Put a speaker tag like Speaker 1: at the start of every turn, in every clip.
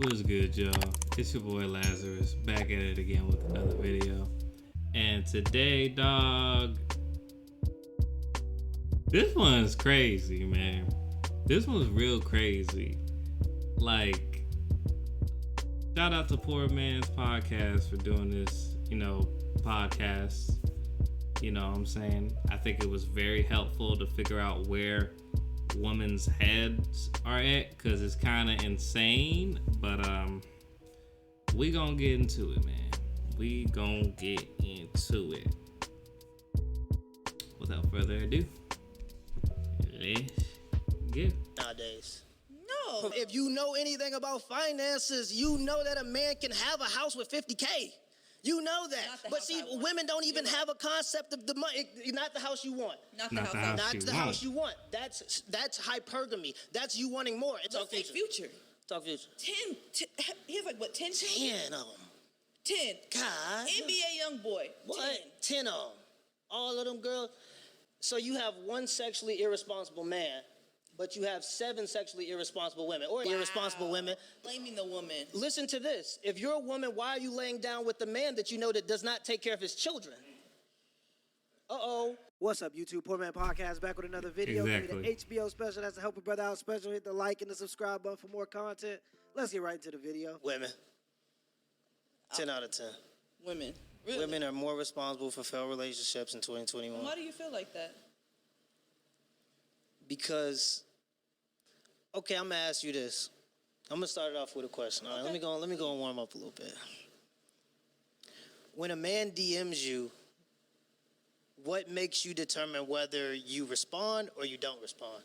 Speaker 1: What's good, y'all? It's your boy Lazarus, back at it again with another video. And today, dog, this one's crazy, man. This one's real crazy. Like, shout out to Poor Man's Podcast for doing this, podcast. You know what I'm saying? I think it was very helpful to figure out where women's heads are at, because it's kind of insane. But we gonna get into it, man. We gonna get into it. Without further ado, let's go.
Speaker 2: Nowadays. No. If you know anything about finances, you know that a man can have a house with $50K. You know that. But see, women don't even have a concept of the money. Not the house you want.
Speaker 1: Not the house
Speaker 2: you want. That's hypergamy. That's you wanting more. It's
Speaker 3: Talk future.
Speaker 2: Talk future.
Speaker 3: 10 he has like what, 10 children?
Speaker 2: 10 of them.
Speaker 3: 10.
Speaker 2: God.
Speaker 3: NBA young boy.
Speaker 2: What? 10 of them. All of them girls. So you have one sexually irresponsible man, but you have 7 sexually irresponsible women, or irresponsible women.
Speaker 3: Blaming the woman.
Speaker 2: Listen to this. If you're a woman, why are you laying down with the man that you know that does not take care of his children? Uh-oh. What's up, YouTube? Poor Man Podcast back with another video.
Speaker 1: Exactly.
Speaker 2: The HBO special. That's a Help a Brother Out special. Hit the like and the subscribe button for more content. Let's get right into the video. Women. 10 out of 10.
Speaker 3: Women. Really?
Speaker 2: Women are more responsible for failed relationships in 2021.
Speaker 3: And why do you feel like that?
Speaker 2: Because, okay, I'm gonna ask you this. I'm gonna start it off with a question. All right,
Speaker 3: Okay.
Speaker 2: let me go and warm up a little bit. When a man DMs you, what makes you determine whether you respond or you don't respond?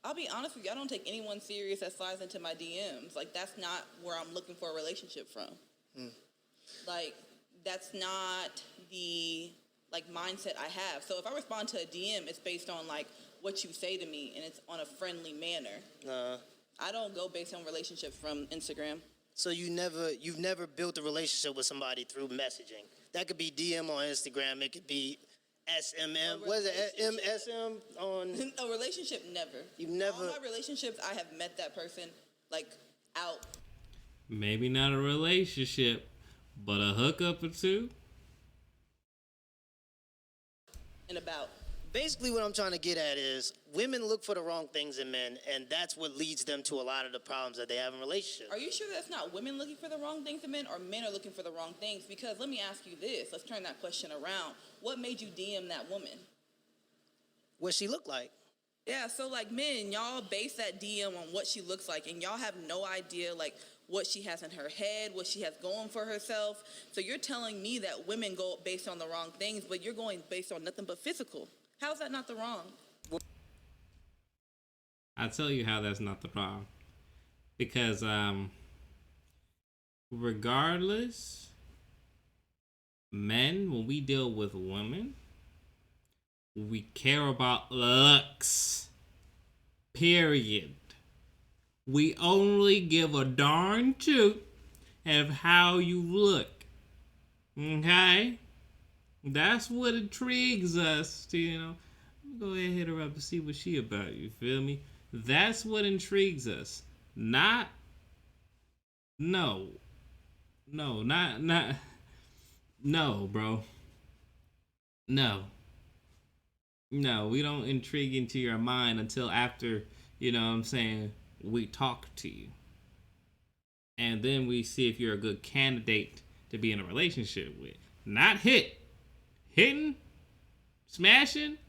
Speaker 3: I'll be honest with you, I don't take anyone serious that slides into my DMs. Like, that's not where I'm looking for a relationship from. Like, that's not the mindset I have. So if I respond to a DM, it's based on what you say to me, and it's on a friendly manner. I don't go based on relationships from Instagram.
Speaker 2: So you've never built a relationship with somebody through messaging. That could be DM on Instagram. It could be SMM. What is it? MSM on.
Speaker 3: A relationship, never.
Speaker 2: You've never.
Speaker 3: All my relationships, I have met that person out.
Speaker 1: Maybe not a relationship, but a hookup or two.
Speaker 3: And about.
Speaker 2: Basically, what I'm trying to get at is women look for the wrong things in men, and that's what leads them to a lot of the problems that they have in relationships.
Speaker 3: Are you sure that's not women looking for the wrong things in men, or men are looking for the wrong things? Because let me ask you this. Let's turn that question around. What made you DM that woman?
Speaker 2: What she look like?
Speaker 3: Yeah, so men, y'all base that DM on what she looks like, and y'all have no idea what she has in her head, what she has going for herself. So you're telling me that women go based on the wrong things, but you're going based on nothing but physical. How is that not the wrong?
Speaker 1: I'll tell you how that's not the problem. Because regardless, men, when we deal with women, we care about looks. Period. We only give a darn toot of how you look. Okay? That's what intrigues us to, go ahead and hit her up to see what she about, you feel me? That's what intrigues us. No, bro. No, we don't intrigue into your mind until after, we talk to you. And then we see if you're a good candidate to be in a relationship with. Not hitting, smashing,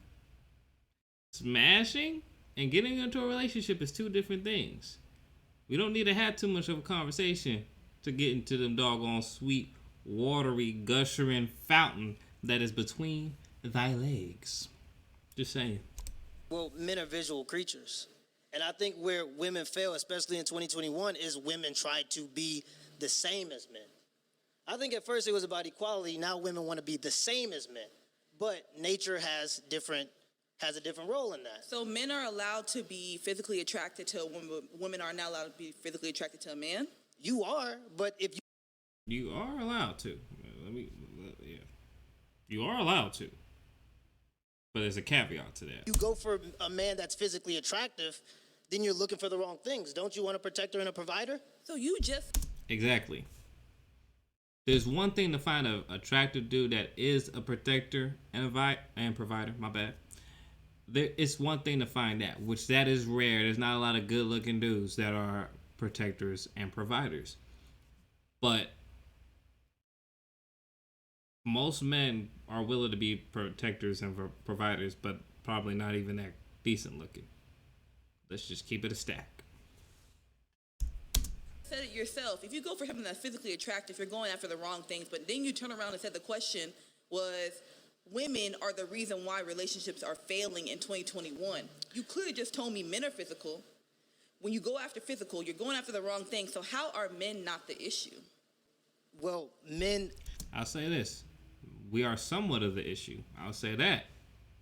Speaker 1: and getting into a relationship is 2 different things. We don't need to have too much of a conversation to get into them doggone sweet, watery, gushering fountain that is between thy legs. Just saying.
Speaker 2: Well, men are visual creatures. And I think where women fail, especially in 2021, is women try to be the same as men. I think at first it was about equality. Now women want to be the same as men. But nature has a different role in that.
Speaker 3: So men are allowed to be physically attracted to a woman. Women are not allowed to be physically attracted to a man?
Speaker 2: You are, but if you...
Speaker 1: You are allowed to. You are allowed to. But there's a caveat to that.
Speaker 2: You go for a man that's physically attractive, then you're looking for the wrong things. Don't you want a protector and a provider?
Speaker 3: So you just
Speaker 1: Exactly. There's one thing to find a attractive dude that is a protector and provider. My bad. It's one thing to find that, which that is rare. There's not a lot of good-looking dudes that are protectors and providers. But most men are willing to be protectors and providers, but probably not even that decent looking. Let's just keep it a stack.
Speaker 3: said it yourself. If you go for something that's physically attractive, you're going after the wrong things. But then you turn around and said the question was, women are the reason why relationships are failing in 2021. You could have just told me men are physical. When you go after physical, you're going after the wrong thing. So how are men not the issue?
Speaker 2: Well, men...
Speaker 1: I'll say this. We are somewhat of the issue. I'll say that.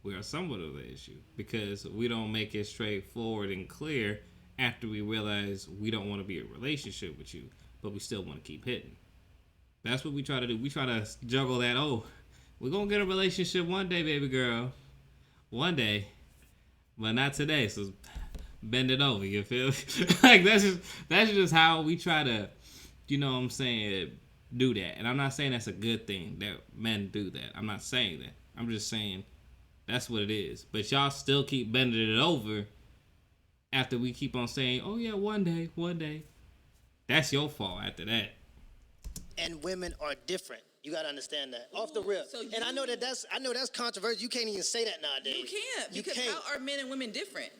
Speaker 1: We are somewhat of the issue because we don't make it straightforward and clear after we realize we don't want to be in a relationship with you, but we still want to keep hitting. That's what we try to do. We try to juggle that, we're going to get a relationship one day, baby girl. One day. But not today, so bend it over, you feel me? Like, that's just how we try to, you know what I'm saying, do that. And I'm not saying that's a good thing that men do that. I'm not saying that. I'm just saying that's what it is. But y'all still keep bending it over after we keep on saying, oh yeah, one day. That's your fault after that.
Speaker 2: And women are different. You gotta understand that. Off the rip. And I know that's controversial. You can't even say that nowadays.
Speaker 3: You can't. Because how are men and women different?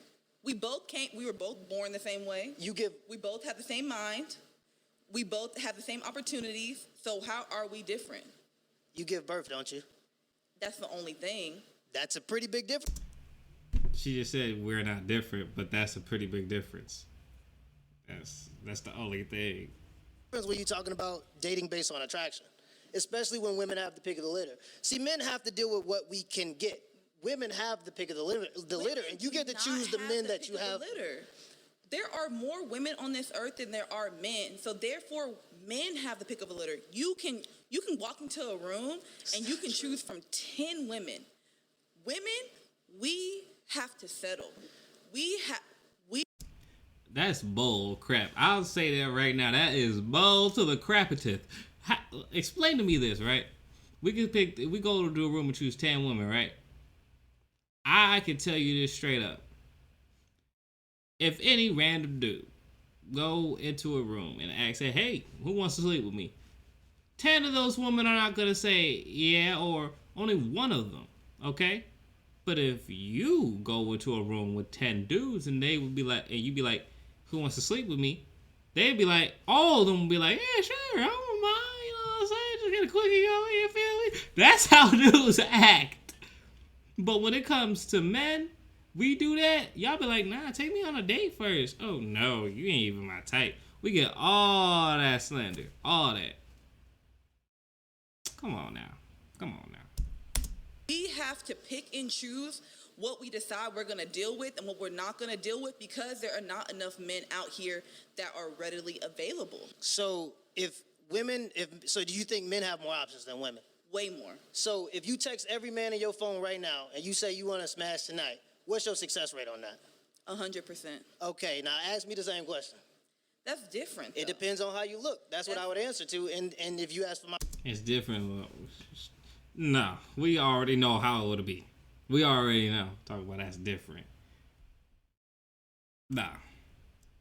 Speaker 3: We were both born the same way. We both have the same mind. We both have the same opportunities. So how are we different?
Speaker 2: You give birth, don't you?
Speaker 3: That's the only thing. That's
Speaker 2: a pretty big difference.
Speaker 1: She just said we're not different, but that's a pretty big difference. That's the only thing.
Speaker 2: When you're talking about dating based on attraction, especially when women have the pick of the litter. See, men have to deal with what we can get. Women have the pick of the litter, and you get to choose the men that you have.
Speaker 3: There are more women on this earth than there are men, so therefore men have the pick of the litter. You can walk into a room and you can choose from 10 women. Women, we have to settle.
Speaker 1: That's bull crap. I'll say that right now. That is bull to the crapiteth. Explain to me this, right? We go to a room and choose 10 women, right? I can tell you this straight up. If any random dude go into a room and ask, hey, who wants to sleep with me? 10 of those women are not going to say yeah, or only one of them, okay? But if you go into a room with 10 dudes and they would be like, and you'd be like, who wants to sleep with me? They'd be like, all of them would be like, yeah, sure, I don't mind, you know what I'm saying? Just get a quickie going, you feel me? That's how dudes act. But when it comes to men, we do that, y'all be like, nah, take me on a date first. Oh, no, you ain't even my type. We get all that slander, all that. Come on now.
Speaker 3: We have to pick and choose what we decide we're going to deal with and what we're not going to deal with because there are not enough men out here that are readily available.
Speaker 2: So do you think men have more options than women?
Speaker 3: Way more.
Speaker 2: So if you text every man in your phone right now and you say you want to smash tonight, what's your success rate on that?
Speaker 3: 100%.
Speaker 2: Okay, now ask me the same question.
Speaker 3: That's different, though.
Speaker 2: It depends on how you look. That's what I would answer to. And if you ask for my...
Speaker 1: It's different. No, we already know how it would be. We already know. Talk about that's different. Nah,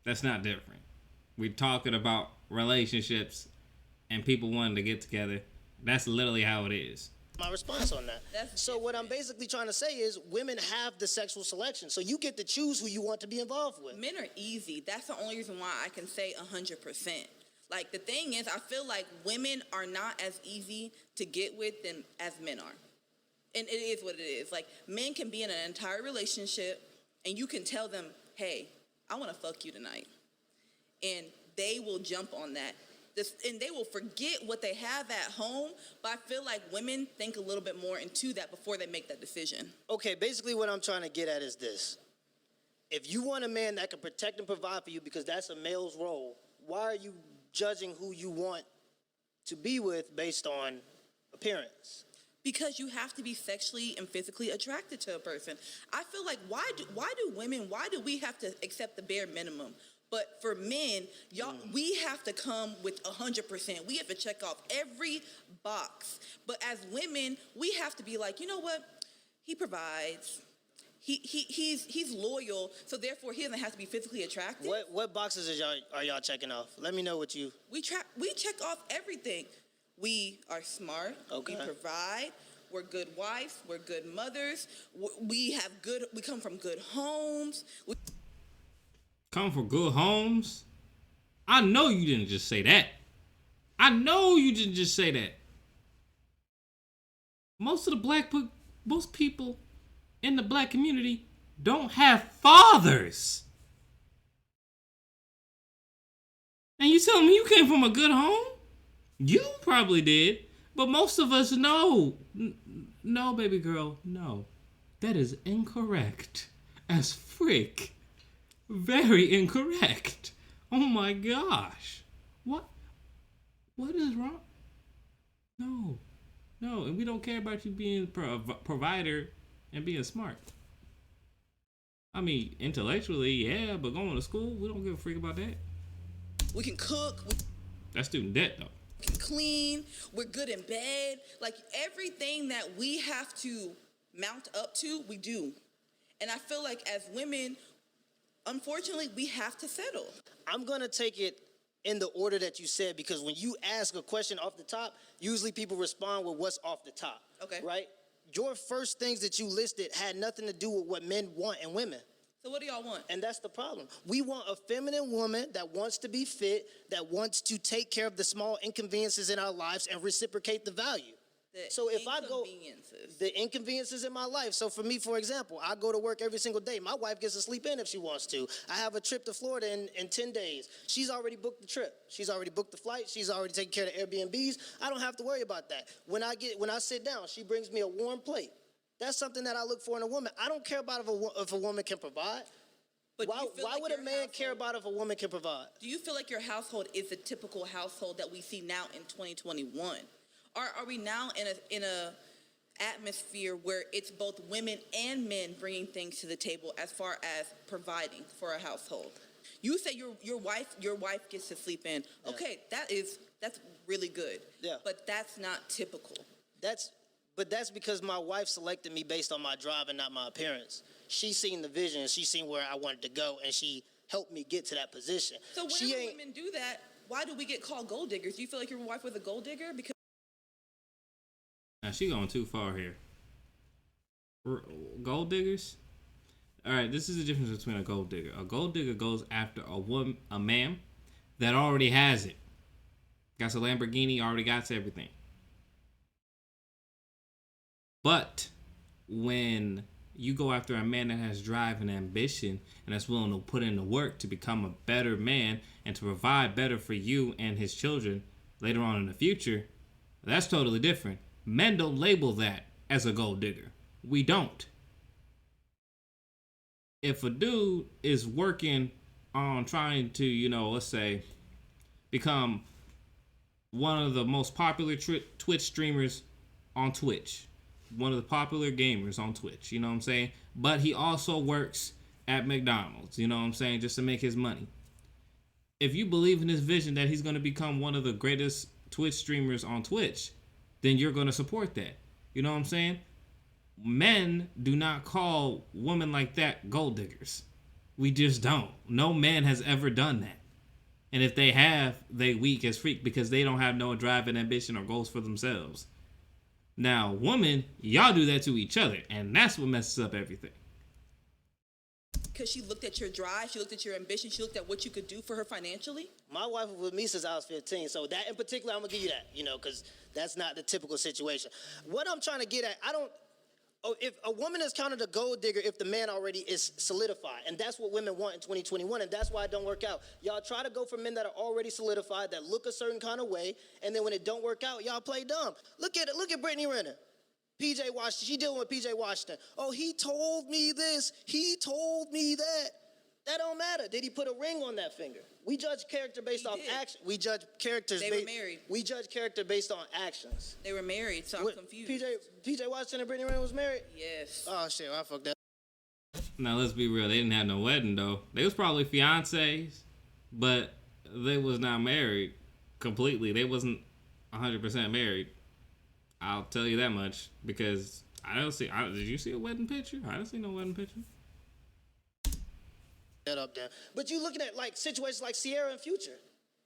Speaker 1: that's not different. We're talking about relationships and people wanting to get together. That's literally how it is.
Speaker 2: My response on that. So what I'm basically trying to say is women have the sexual selection. So you get to choose who you want to be involved with.
Speaker 3: Men are easy. That's the only reason why I can say 100%. Like, the thing is, I feel like women are not as easy to get with as men are. And it is what it is. Like, men can be in an entire relationship and you can tell them, hey, I want to fuck you tonight. And they will jump on that. And they will forget what they have at home, but I feel like women think a little bit more into that before they make that decision.
Speaker 2: Okay, basically what I'm trying to get at is this. If you want a man that can protect and provide for you because that's a male's role, why are you judging who you want to be with based on appearance?
Speaker 3: Because you have to be sexually and physically attracted to a person. I feel like why do we have to accept the bare minimum? But for men, y'all, we have to come with 100%. We have to check off every box. But as women, we have to be like, you know what? He provides. He's loyal, so therefore he doesn't have to be physically attractive.
Speaker 2: What boxes are y'all checking off? Let me know what you.
Speaker 3: We check off everything. We are smart.
Speaker 2: Okay.
Speaker 3: We provide. We're good wives. We're good mothers. We come from good homes.
Speaker 1: Come from good homes? I know you didn't just say that. I know you didn't just say that. Most people in the black community don't have fathers. And you telling me you came from a good home? You probably did. But most of us know. No, baby girl, no. That is incorrect. As frick. Very incorrect. Oh my gosh. What is wrong? No. And we don't care about you being provider and being smart. I mean, intellectually, yeah, but going to school, we don't give a freak about that.
Speaker 3: We can cook.
Speaker 1: That's student debt, though.
Speaker 3: We can clean. We're good in bed. Like, everything that we have to mount up to, we do. And I feel like as women, unfortunately, we have to settle.
Speaker 2: I'm going to take it in the order that you said, because when you ask a question off the top, usually people respond with what's off the top.
Speaker 3: Okay.
Speaker 2: Right? Your first things that you listed had nothing to do with what men want in women.
Speaker 3: So what do y'all want?
Speaker 2: And that's the problem. We want a feminine woman that wants to be fit, that wants to take care of the small inconveniences in our lives and reciprocate the value. So if I go, the inconveniences in my life. So for me, for example, I go to work every single day. My wife gets to sleep in if she wants to. I have a trip to Florida in 10 days. She's already booked the trip. She's already booked the flight. She's already taken care of the Airbnbs. I don't have to worry about that. When I sit down, she brings me a warm plate. That's something that I look for in a woman. I don't care about if a woman can provide. But why would a man care about if a woman can provide?
Speaker 3: Do you feel like your household is the typical household that we see now in 2021? Are we now in a atmosphere where it's both women and men bringing things to the table as far as providing for a household? You say your wife gets to sleep in. Okay, that's really good.
Speaker 2: Yeah.
Speaker 3: But that's not typical.
Speaker 2: But that's because my wife selected me based on my drive and not my appearance. She seen the vision, she seen where I wanted to go, and she helped me get to that position.
Speaker 3: So when women do that, why do we get called gold diggers? Do you feel like your wife was a gold digger? Because
Speaker 1: now she going too far here. Gold diggers? All right, this is the difference between a gold digger. A gold digger goes after a man that already has it. Got a Lamborghini, already got everything. But when you go after a man that has drive and ambition and that's willing to put in the work to become a better man and to provide better for you and his children later on in the future, that's totally different. Men don't label that as a gold digger. We don't. If a dude is working on trying to, let's say, become one of the most popular Twitch streamers on Twitch, one of the popular gamers on Twitch, you know what I'm saying? But he also works at McDonald's, you know what I'm saying, just to make his money. If you believe in his vision that he's going to become one of the greatest Twitch streamers on Twitch, then you're going to support that. You know what I'm saying? Men do not call women like that gold diggers. We just don't. No man has ever done that. And if they have, they weak as freak because they don't have no drive and ambition or goals for themselves. Now, women, y'all do that to each other, and that's what messes up everything.
Speaker 3: Because she looked at your drive, she looked at your ambition, she looked at what you could do for her financially?
Speaker 2: My wife was with me since I was 15, so that in particular, I'm going to give you that, because that's not the typical situation. What I'm trying to get at, if a woman is counted a gold digger if the man already is solidified, and that's what women want in 2021, and that's why it don't work out. Y'all try to go for men that are already solidified, that look a certain kind of way, and then when it don't work out, y'all play dumb. Look at Brittany Renner. PJ Washington, she dealing with PJ Washington. Oh, he told me this, he told me that. That don't matter. Did he put a ring on that finger? We judge character based off action. We judge characters.
Speaker 3: They were married.
Speaker 2: We judge character based on actions.
Speaker 3: They were married, so I'm confused.
Speaker 2: PJ Washington and Brittany Renner was married?
Speaker 3: Yes.
Speaker 2: Oh shit, I fucked that.
Speaker 1: Now let's be real. They didn't have no wedding though. They was probably fiancés, but they was not married completely. They wasn't 100% married. I'll tell you that much because I don't see. Did you see a wedding picture? I didn't see no wedding picture.
Speaker 2: That up there. But you looking at like situations like Sierra and Future.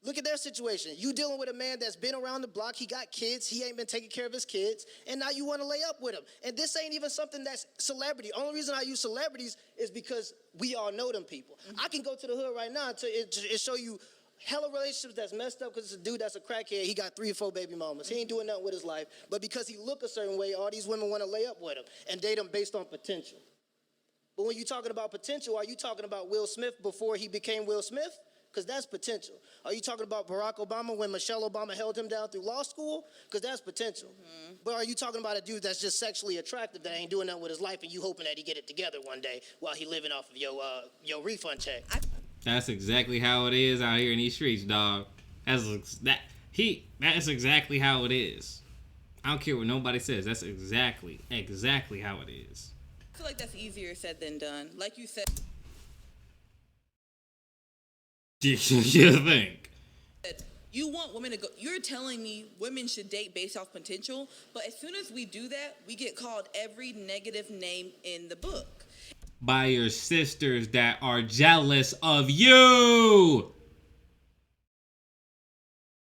Speaker 2: Look at their situation. You dealing with a man that's been around the block. He got kids. He ain't been taking care of his kids. And now you want to lay up with him. And this ain't even something that's celebrity. Only reason I use celebrities is because we all know them people. Mm-hmm. I can go to the hood right now and show you hella relationships that's messed up because it's a dude that's a crackhead. He got 3 or 4 baby mamas. He ain't doing nothing with his life. But because he look a certain way, all these women want to lay up with him and date him based on potential. But when you're talking about potential, are you talking about Will Smith before he became Will Smith? Because that's potential. Are you talking about Barack Obama when Michelle Obama held him down through law school? Because that's potential. Mm-hmm. But are you talking about a dude that's just sexually attractive that ain't doing nothing with his life and you hoping that he get it together one day while he living off of your refund check?
Speaker 1: That's exactly how it is out here in these streets, dog. That's exactly how it is. I don't care what nobody says. That's exactly how it is.
Speaker 3: I feel like that's easier said than done. Like you said.
Speaker 1: You think?
Speaker 3: You want women to go. You're telling me women should date based off potential, but as soon as we do that, we get called every negative name in the book.
Speaker 1: By your sisters that are jealous of you.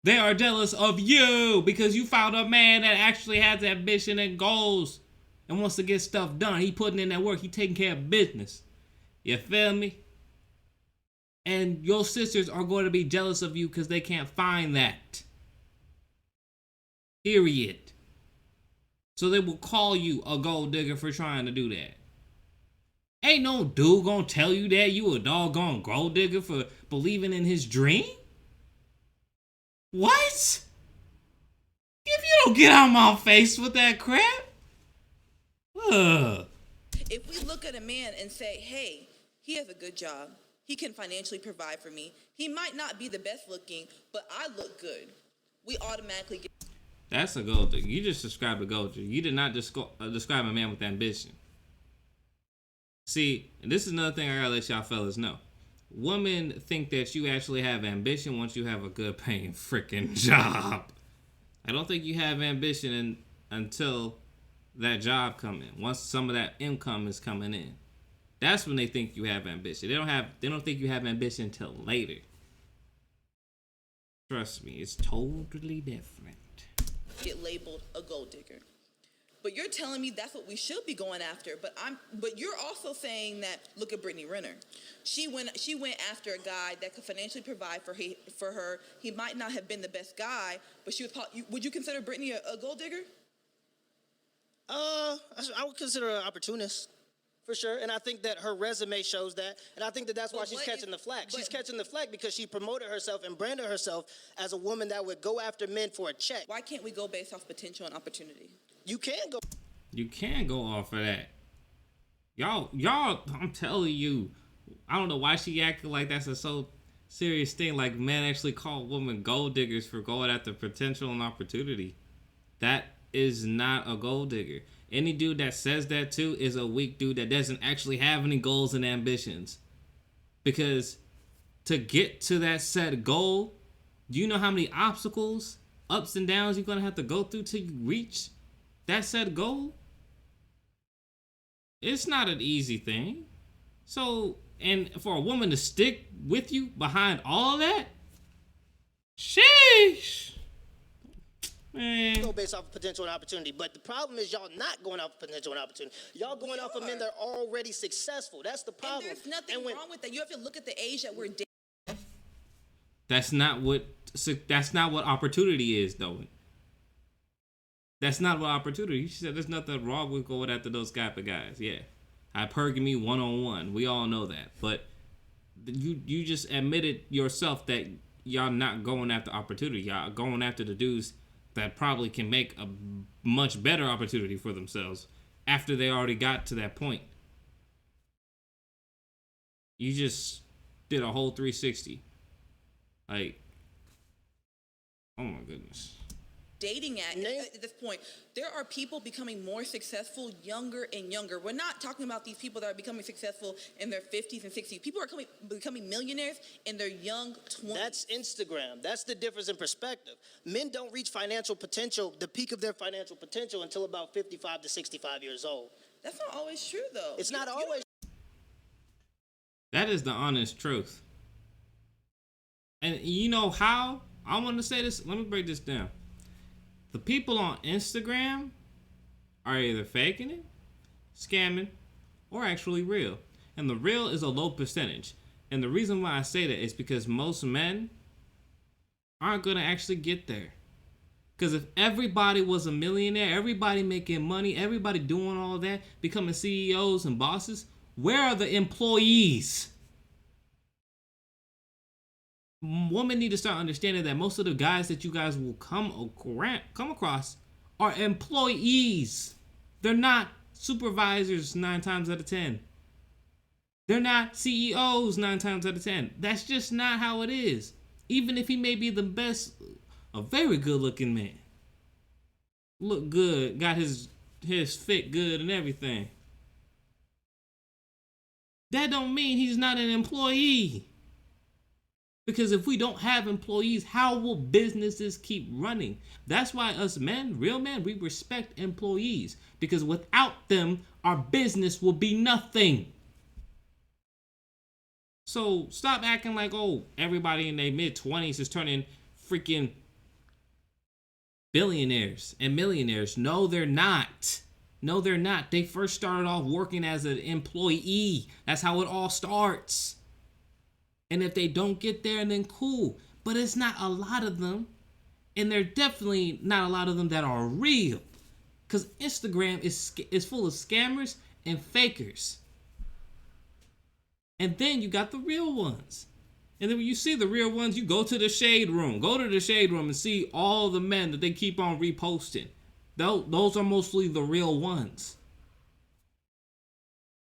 Speaker 1: They are jealous of you because you found a man that actually has ambition and goals and wants to get stuff done. He putting in that work. He taking care of business. You feel me? And your sisters are going to be jealous of you because they can't find that. Period. So they will call you a gold digger for trying to do that. Ain't no dude gonna tell you that you a doggone gold digger for believing in his dream. What? If you don't get out my face with that crap.
Speaker 3: If we look at a man and say, hey, he has a good job. He can financially provide for me. He might not be the best looking, but I look good. We automatically get...
Speaker 1: That's a gold digger. You just described a gold digger. You did not describe a man with ambition. See, this is another thing I gotta let y'all fellas know. Women think that you actually have ambition once you have a good paying freaking job. I don't think you have ambition until that job come in. Once some of that income is coming in. That's when they think you have ambition. They don't think you have ambition until later. Trust me, it's totally different.
Speaker 3: Get labeled a gold digger. But you're telling me that's what we should be going after. But you're also saying that, look at Brittany Renner. She went after a guy that could financially provide for her. He might not have been the best guy, but she was. Would you consider Brittany a gold digger?
Speaker 2: I would consider her an opportunist. For sure, and I think that her resume shows that, and I think that that's why she's catching the flack. She's catching the flack because she promoted herself and branded herself as a woman that would go after men for a check.
Speaker 3: Why can't we go based off potential and opportunity?
Speaker 2: You can go.
Speaker 1: You can go off of that. Y'all, I'm telling you, I don't know why she acting like that's a so serious thing. Like men actually call women gold diggers for going after potential and opportunity. That is not a gold digger. Any dude that says that too is a weak dude that doesn't actually have any goals and ambitions. Because to get to that set goal, do you know how many obstacles, ups and downs you're going to have to go through till you reach that set goal? It's not an easy thing. So, and for a woman to stick with you behind all that, sheesh. Man.
Speaker 2: Go based off of potential and opportunity, but the problem is y'all not going off of potential and opportunity. Y'all going off of men that are already successful. That's the problem.
Speaker 3: And there's nothing wrong with that. You have to look at the age that we're dating.
Speaker 1: That's not what opportunity is, though. That's not what opportunity. She said there's nothing wrong with going after those type of guys. Yeah, hypergamy 101. We all know that, but you just admitted yourself that y'all not going after opportunity. Y'all going after the dudes that probably can make a much better opportunity for themselves after they already got to that point. You just did a whole 360. Like, oh my goodness.
Speaker 3: Dating at this point, there are people becoming more successful younger and younger. We're not talking about these people that are becoming successful in their 50s and 60s. People are becoming millionaires in their young 20s.
Speaker 2: That's Instagram. That's the difference in perspective. Men don't reach financial potential, the peak of their financial potential, until about 55 to 65 years old.
Speaker 3: That's not always true, though.
Speaker 2: It's not always.
Speaker 1: That is the honest truth. And you know how? I want to say this. Let me break this down. The people on Instagram are either faking it, scamming, or actually real. And the real is a low percentage. And the reason why I say that is because most men aren't going to actually get there. Because if everybody was a millionaire, everybody making money, everybody doing all of that, becoming CEOs and bosses, where are the employees? Women need to start understanding that most of the guys that you guys will come across are employees. They're not supervisors 9 times out of 10. They're not CEOs 9 times out of 10. That's just not how it is. Even if he may be the best, a very good looking man. Look good, got his fit good and everything. That don't mean he's not an employee. Because if we don't have employees, how will businesses keep running? That's why us men, real men, we respect employees. Because without them, our business will be nothing. So stop acting like, oh, everybody in their mid-20s is turning freaking billionaires and millionaires. No, they're not. No, they're not. They first started off working as an employee. That's how it all starts. And if they don't get there, then cool. But it's not a lot of them. And they're definitely not a lot of them that are real. Because Instagram is full of scammers and fakers. And then you got the real ones. And then when you see the real ones, you go to the shade room. Go to the shade room and see all the men that they keep on reposting. Those are mostly the real ones.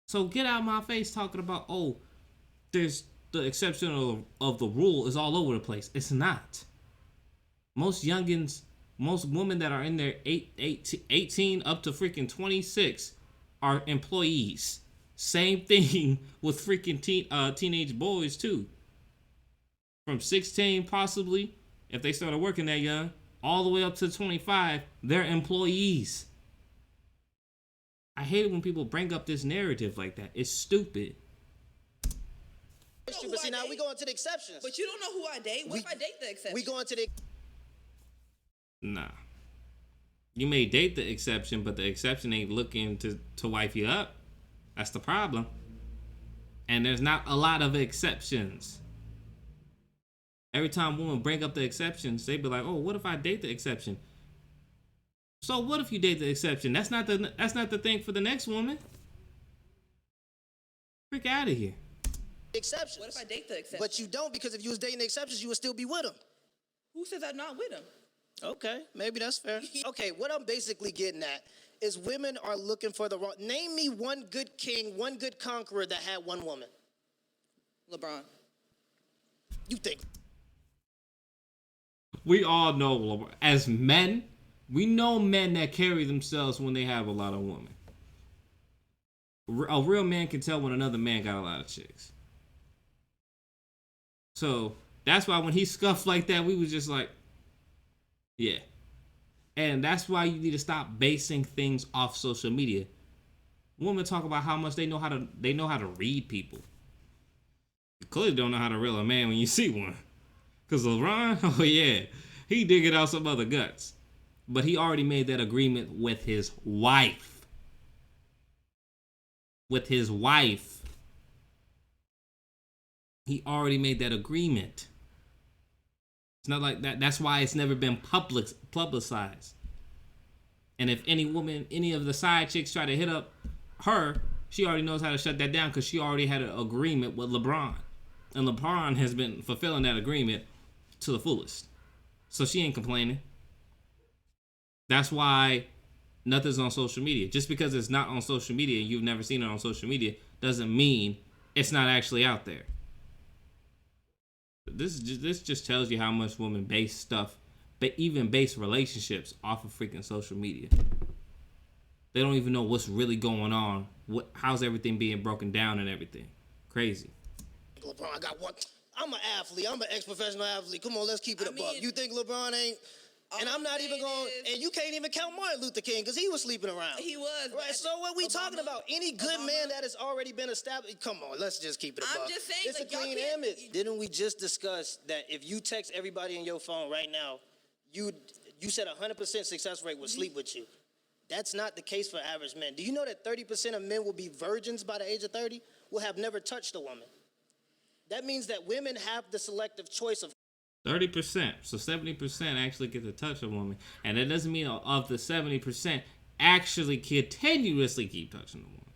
Speaker 1: So get out of my face talking about, oh, there's the exception of the rule is all over the place. It's not. Most youngins, most women that are in their 18 up to freaking 26 are employees. Same thing with freaking teenage boys too. From 16 possibly, if they started working that young, all the way up to 25, they're employees. I hate it when people bring up this narrative like that. It's stupid.
Speaker 2: But see, now we go into the exceptions.
Speaker 3: But you don't know who I date. What if I date the exception?
Speaker 2: We go into the...
Speaker 1: Nah. You may date the exception, but the exception ain't looking to wife you up. That's the problem. And there's not a lot of exceptions. Every time women bring up the exceptions, they be like, oh, what if I date the exception? So what if you date the exception? That's not the thing for the next woman. Freak out of here.
Speaker 2: Exceptions.
Speaker 3: What if I date the exception?
Speaker 2: But you don't, because if you was dating the exceptions, you would still be with them.
Speaker 3: Who says I'm not with him?
Speaker 2: Okay, maybe that's fair. Okay, what I'm basically getting at is women are looking for the wrong... Name me one good king, one good conqueror that had one woman.
Speaker 3: LeBron.
Speaker 2: You think?
Speaker 1: We all know LeBron. As men, we know men that carry themselves when they have a lot of women. A real man can tell when another man got a lot of chicks. So that's why when he scuffed like that, we was just like, yeah. And that's why you need to stop basing things off social media. Women talk about how much they know how to read people. You clearly don't know how to reel a man when you see one. Because LeBron, oh yeah, he dig it out some other guts. But he already made that agreement with his wife. With his wife. He already made that agreement. It's not like that. That's why it's never been publicized. And if any woman, any of the side chicks try to hit up her, she already knows how to shut that down because she already had an agreement with LeBron. And LeBron has been fulfilling that agreement to the fullest. So she ain't complaining. That's why nothing's on social media. Just because it's not on social media and you've never seen it on social media doesn't mean it's not actually out there. This just tells you how much women base stuff, but even base relationships off of freaking social media. They don't even know what's really going on. How's everything being broken down and everything. Crazy.
Speaker 2: LeBron, I got one. I'm an athlete. I'm an ex-professional athlete. Come on, let's keep it a buck. You think LeBron ain't? And I'm not even going. And you can't even count Martin Luther King because he was sleeping around.
Speaker 3: He was.
Speaker 2: Right. So what we talking about? Any good man that has already been established? Come on, let's just keep it a buck.
Speaker 3: I'm just saying,
Speaker 2: it's
Speaker 3: like,
Speaker 2: a clean image. Didn't we just discuss that if you text everybody in your phone right now, you said 100% success rate would sleep with you? That's not the case for average men. Do you know that 30% of men will be virgins by the age of 30? Will have never touched a woman. That means that women have the selective choice of
Speaker 1: 30%. So 70% actually get to touch a woman. And that doesn't mean of the 70% actually continuously keep touching a woman.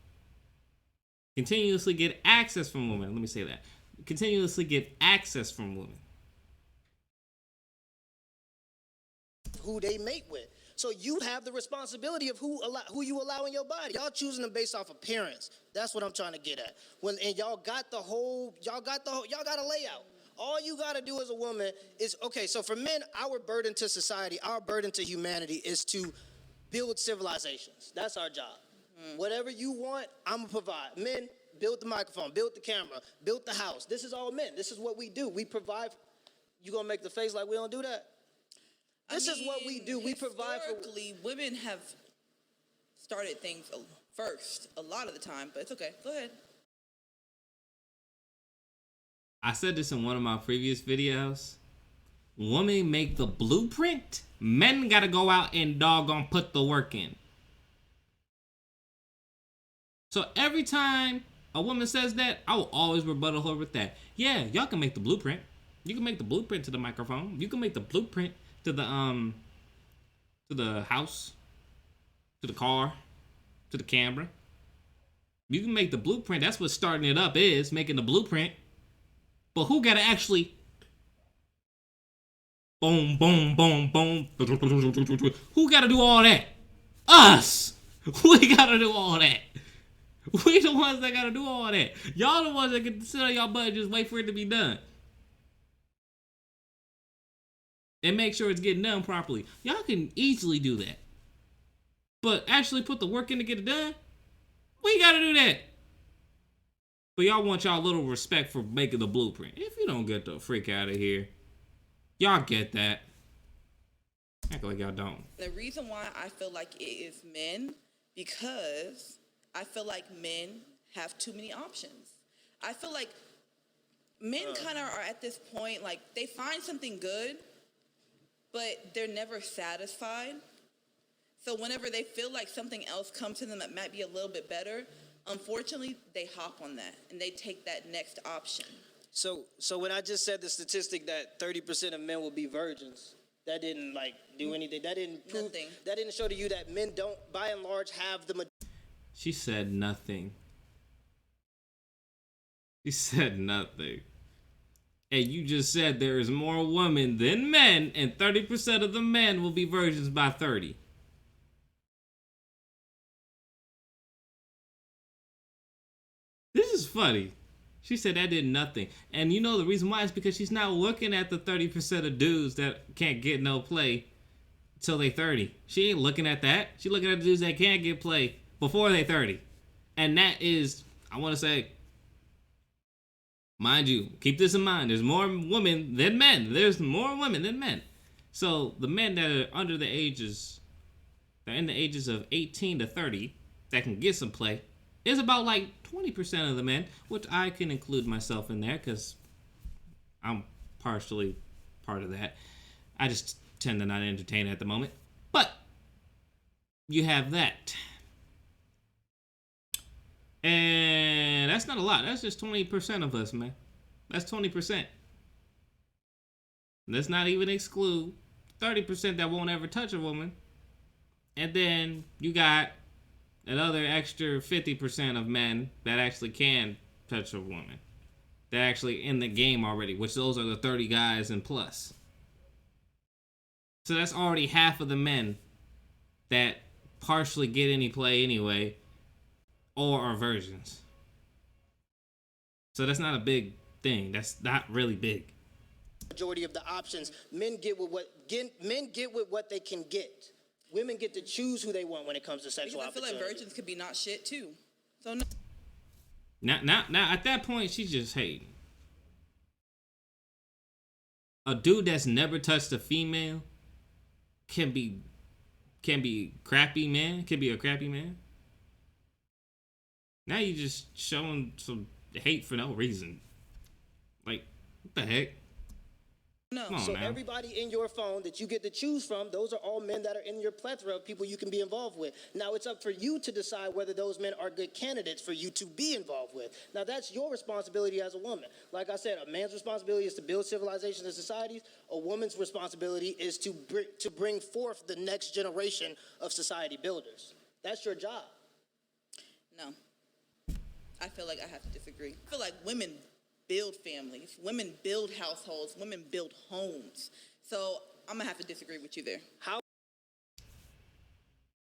Speaker 1: Continuously get access from women. Let me say that. Continuously get access from women.
Speaker 2: Who they mate with. So you have the responsibility of who you allow in your body. Y'all choosing them based off appearance. That's what I'm trying to get at. And y'all got a layout. All you got to do as a woman is, okay, so for men, our burden to society, our burden to humanity is to build civilizations. That's our job. Whatever you want, I'm going to provide. Men, build the microphone, build the camera, build the house. This is all men. This is what we do. We provide. You going to make the face like we don't do that? This is what we do. We provide for.
Speaker 3: Historically, women have started things first a lot of the time, but it's okay. Go ahead.
Speaker 1: I said this in one of my previous videos. Women make the blueprint. Men gotta go out and doggone put the work in. So every time a woman says that, I will always rebuttal her with that. Yeah, y'all can make the blueprint. You can make the blueprint to the microphone. You can make the blueprint to the house, to the car, to the camera. You can make the blueprint. That's what starting it up is, making the blueprint. But who gotta actually boom, boom, boom, boom? Who gotta do all that? Us! We gotta do all that. We the ones that gotta do all that. Y'all the ones that can sit on y'all butt and just wait for it to be done. And make sure it's getting done properly. Y'all can easily do that. But actually put the work in to get it done, we gotta do that. But y'all want y'all little respect for making the blueprint. If you don't get the freak out of here, y'all get that. Act like y'all don't.
Speaker 3: The reason why I feel like it is men, because I feel like men have too many options. I feel like men kind of are at this point, like they find something good, but they're never satisfied. So whenever they feel like something else comes to them that might be a little bit better, unfortunately, they hop on that and they take that next option.
Speaker 2: So when I just said the statistic that 30% of men will be virgins, that didn't do anything. That didn't prove.
Speaker 3: Nothing.
Speaker 2: That didn't show to you that men don't, by and large, have the.
Speaker 1: She said nothing. She said nothing. And you just said there is more women than men, and 30% of the men will be virgins by 30. This is funny. She said that did nothing. And you know the reason why is because she's not looking at the 30% of dudes that can't get no play till they 30. She ain't looking at that. She's looking at the dudes that can't get play before they 30. And that is, I want to say, mind you, keep this in mind. There's more women than men. There's more women than men. So the men that are under the ages, that are in the ages of 18 to 30 that can get some play is about 20% of the men, which I can include myself in there because I'm partially part of that. I just tend to not entertain it at the moment. But you have that. And that's not a lot. That's just 20% of us, man. That's 20%. Let's not even exclude 30% that won't ever touch a woman. And then you got another extra 50% of men that actually can touch a woman. They're actually in the game already, which those are the 30 guys and plus. So that's already half of the men that partially get any play anyway, or are virgins. So that's not a big thing. That's not really big.
Speaker 2: Majority of the options, men get with what they can get. Women get to choose who they want when it comes to sexual
Speaker 3: Because I feel like
Speaker 2: opportunity.
Speaker 3: virgins could be not shit too. So no.
Speaker 1: Now, at that point, she's just hating. A dude that's never touched a female can be crappy man. Can be a crappy man. Now you just showing some hate for no reason. Like, what the heck?
Speaker 3: No.
Speaker 1: Come on,
Speaker 2: So
Speaker 1: man.
Speaker 2: everybody in your phone that you get to choose from, those are all men that are in your plethora of people you can be involved with. Now it's up for you to decide whether those men are good candidates for you to be involved with. Now that's your responsibility as a woman. Like I said, a man's responsibility is to build civilizations and societies. A woman's responsibility is to bring forth the next generation of society builders. That's your job.
Speaker 3: No. I feel like I have to disagree. I feel like women build families, women build households, women build homes. So I'm gonna have to disagree with you there.
Speaker 2: How?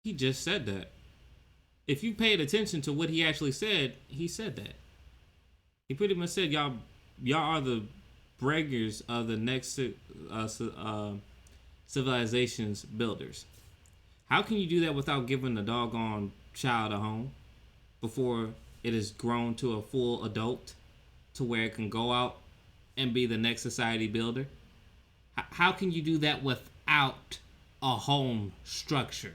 Speaker 1: He just said that. If you paid attention to what he actually said, he said that. He pretty much said, y'all are the breakers of the next civilization's builders. How can you do that without giving the doggone child a home before it is grown to a full adult to where it can go out and be the next society builder? How can you do that without a home structure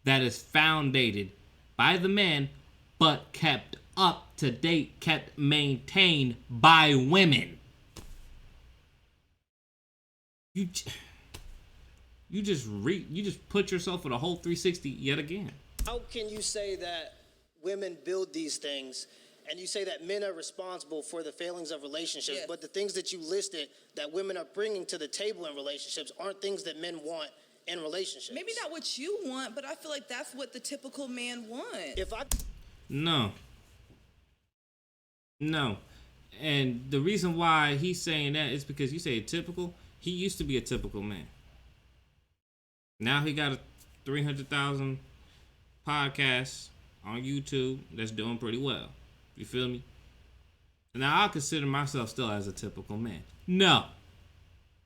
Speaker 1: that is founded by the men but kept up to date, kept maintained by women? You just put yourself in a whole 360 yet again.
Speaker 2: How can you say that women build these things and you say that men are responsible for the failings of relationships,
Speaker 3: Yes.
Speaker 2: but the things that you listed that women are bringing to the table in relationships aren't things that men want in relationships?
Speaker 3: Maybe not what you want, but I feel like that's what the typical man wants.
Speaker 1: No. And the reason why he's saying that is because you say typical. He used to be a typical man. Now he got a 300,000 podcast on YouTube that's doing pretty well. You feel me? Now I consider myself still as a typical man. No.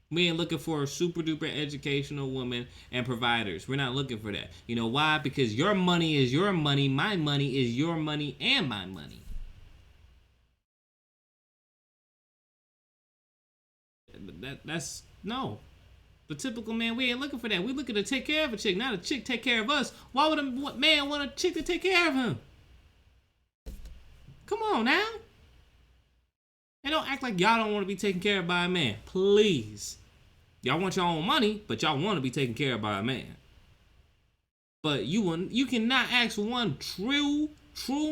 Speaker 1: We ain't looking for a super duper educational woman and providers. We're not looking for that. You know why? Because your money is your money, my money is your money and my money. That's no. The typical man, we ain't looking for that. We looking to take care of a chick, not a chick take care of us. Why would a man want a chick to take care of him? Come on now. And don't act like y'all don't want to be taken care of by a man. Please. Y'all want your own money, but y'all want to be taken care of by a man. But you cannot ask one true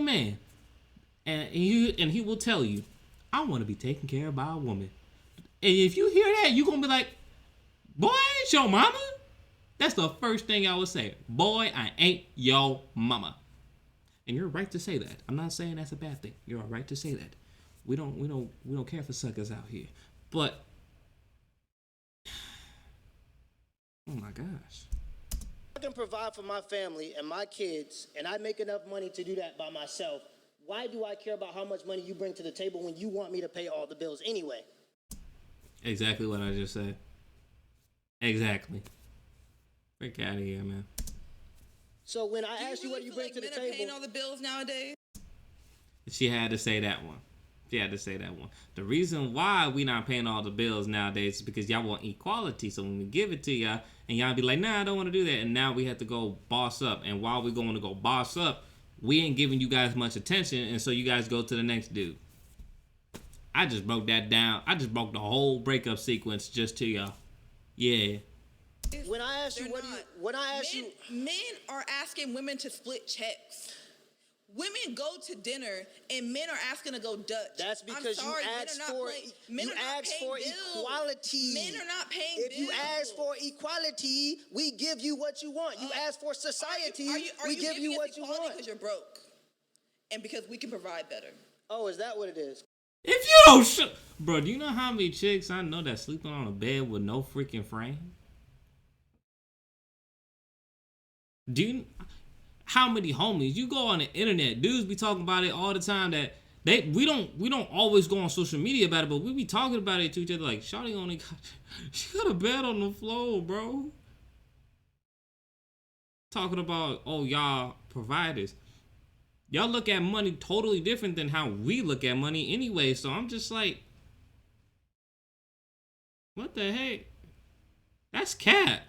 Speaker 1: man, and he will tell you, I want to be taken care of by a woman. And if you hear that, you're going to be like, boy, I ain't your mama. That's the first thing I would say. Boy, I ain't your mama. And you're right to say that. I'm not saying that's a bad thing. You're all right to say that. We don't care for suckers out here. But oh my gosh.
Speaker 2: I can provide for my family and my kids, and I make enough money to do that by myself. Why do I care about how much money you bring to the table when you want me to pay all the bills anyway?
Speaker 1: Exactly what I just said. Exactly. Freak out of here, man.
Speaker 2: So when I ask you what you bring to the
Speaker 3: men are paying
Speaker 2: table,
Speaker 3: all the bills nowadays?
Speaker 1: She had to say that one. The reason why we not paying all the bills nowadays is because y'all want equality. So when we give it to y'all, and y'all be like, nah, I don't want to do that. And now we have to go boss up. And while we're going to go boss up, we ain't giving you guys much attention. And so you guys go to the next dude. I just broke that down. I just broke the whole breakup sequence just to y'all. Yeah.
Speaker 2: when I ask you,
Speaker 3: Men are asking women to split checks. Women go to dinner and men are asking to go Dutch.
Speaker 2: That's because you asked for equality.
Speaker 3: Men are not paying bills.
Speaker 2: If you ask for equality, we give you what you want. You ask for society, we give you what you want.
Speaker 3: Because you're broke, and because we can provide better.
Speaker 2: Oh, is that what it is?
Speaker 1: If you don't bro, do you know how many chicks I know that sleeping on a bed with no freaking frame? How many homies? You go on the internet, dudes be talking about it all the time that We don't always go on social media about it, but we be talking about it to each other like, Shawty only got, she got a bed on the floor, bro. Talking about, oh, y'all providers. Y'all look at money totally different than how we look at money anyway. So I'm just like, what the heck? That's cap.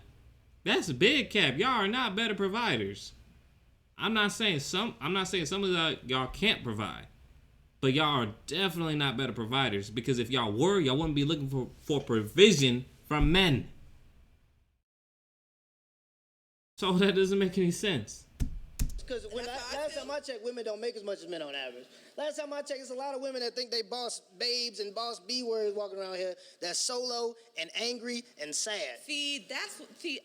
Speaker 1: That's big cap. Y'all are not better providers. I'm not saying some of y'all can't provide. But y'all are definitely not better providers. Because if y'all were, y'all wouldn't be looking for provision from men. So that doesn't make any sense.
Speaker 2: Because last time I checked, women don't make as much as men on average. Last time I checked, there's a lot of women that think they boss babes and boss B words walking around here that's solo and angry and sad.
Speaker 3: See,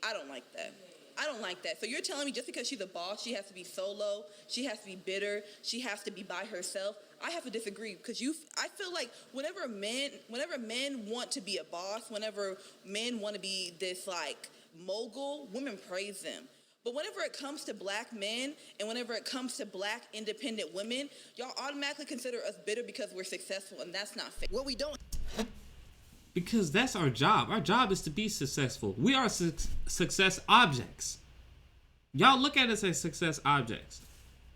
Speaker 3: I don't like that. I don't like that. So you're telling me just because she's a boss, she has to be solo, she has to be bitter, she has to be by herself? I have to disagree because I feel like whenever men want to be a boss, whenever men want to be this like mogul, women praise them. But whenever it comes to black men and whenever it comes to black independent women, y'all automatically consider us bitter because we're successful, and that's not fair.
Speaker 2: What we don't.
Speaker 1: Because that's our job. Our job is to be successful. We are success objects. Y'all look at us as success objects.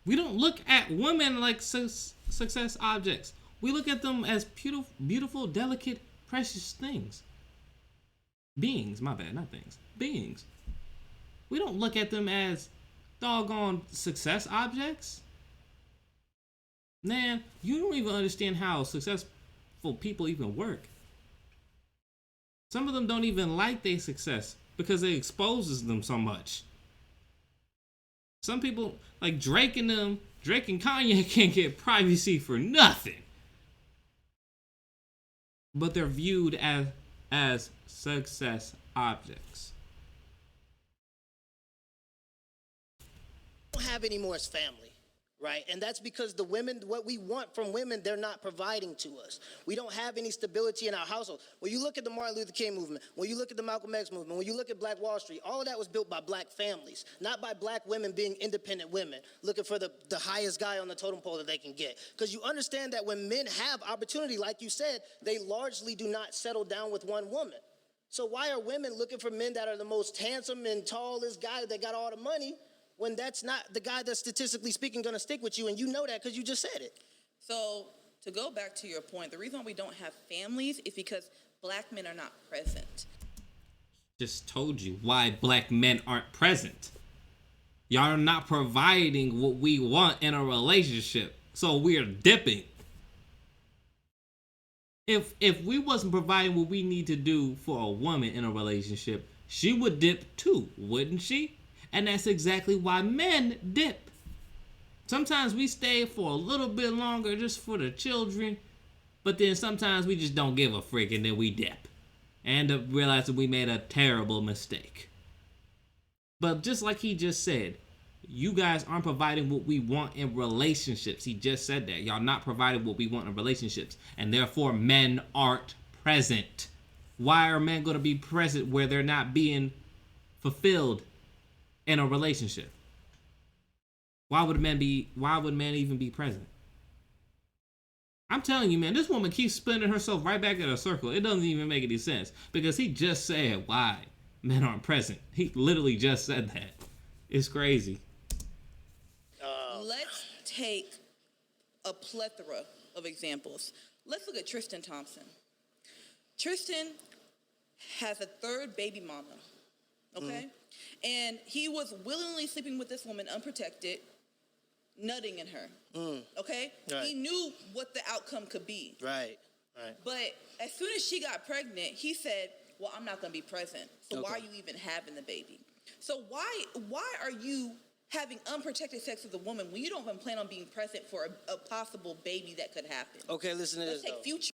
Speaker 1: We don't look at women like success objects. We look at them as beautiful, delicate, precious things. Beings, my bad, not things. Beings. We don't look at them as doggone success objects. Man, you don't even understand how successful people even work. Some of them don't even like their success because it exposes them so much. Some people, like Drake and Kanye can't get privacy for nothing. But they're viewed as success objects.
Speaker 2: Don't have any more as family, right? And that's because the women, what we want from women, they're not providing to us. We don't have any stability in our household. When you look at the Martin Luther King movement, when you look at the Malcolm X movement, when you look at Black Wall Street, all of that was built by black families, not by black women being independent women, looking for the highest guy on the totem pole that they can get. Because you understand that when men have opportunity, like you said, they largely do not settle down with one woman. So why are women looking for men that are the most handsome and tallest guy that got all the money, when that's not the guy that's statistically speaking going to stick with you, and you know that because you just said it?
Speaker 3: So to go back to your point, the reason why we don't have families is because black men are not present.
Speaker 1: Just told you why black men aren't present. Y'all are not providing what we want in a relationship, so we're dipping. If we wasn't providing what we need to do for a woman in a relationship, she would dip too, wouldn't she? And that's exactly why men dip. Sometimes we stay for a little bit longer just for the children, but then sometimes we just don't give a frick and then we dip. And end up realizing we made a terrible mistake. But just like he just said, you guys aren't providing what we want in relationships. He just said that. Y'all not providing what we want in relationships. And therefore, men aren't present. Why are men going to be present where they're not being fulfilled in a relationship? Why would men even be present? I'm telling you, man, this woman keeps spinning herself right back in a circle. It doesn't even make any sense. Because he just said why men aren't present. He literally just said that. It's crazy.
Speaker 3: Let's take a plethora of examples. Let's look at Tristan Thompson. Tristan has a third baby mama, okay? And he was willingly sleeping with this woman unprotected, nutting in her, okay?
Speaker 2: Right.
Speaker 3: He knew what the outcome could be.
Speaker 2: Right.
Speaker 3: But as soon as she got pregnant, he said, well, I'm not going to be present. So
Speaker 2: Okay.
Speaker 3: why are you even having the baby? So why are you having unprotected sex with a woman when you don't even plan on being present for a possible baby that could happen?
Speaker 2: Okay, listen to
Speaker 3: Let's
Speaker 2: this,
Speaker 3: take
Speaker 2: though.
Speaker 3: future.